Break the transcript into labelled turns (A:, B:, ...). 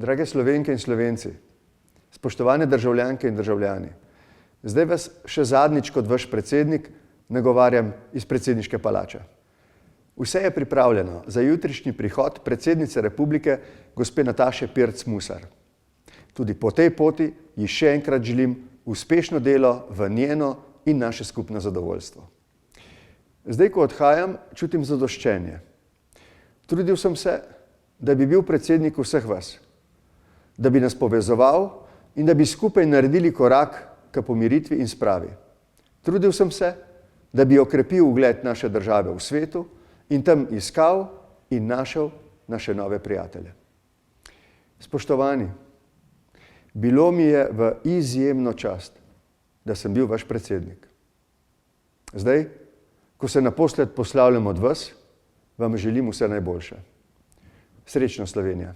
A: Drage Slovenke in Slovenci, spoštovane državljanke in državljani, zdaj vas še zadnjič kot vaš predsednik nagovarjam iz predsedniške palače. Vse je pripravljeno za jutrišnji prihod predsednice republike, gospe Nataše Pirc Musar. Tudi po tej poti ji še enkrat želim uspešno delo v njeno in naše skupno zadovoljstvo. Zdaj, ko odhajam, čutim zadoščenje. Trudil sem se, da bi bil predsednik vseh vas, da bi nas povezoval in da bi skupaj naredili korak k pomiritvi in spravi. Trudil sem se, da bi okrepil ugled naše države v svetu in tam iskal in našel naše nove prijatelje. Spoštovani, bilo mi je v izjemno čast, da sem bil vaš predsednik. Zdaj, ko se naposled poslavljam od vas, vam želim vse najboljše. Srečno, Slovenija!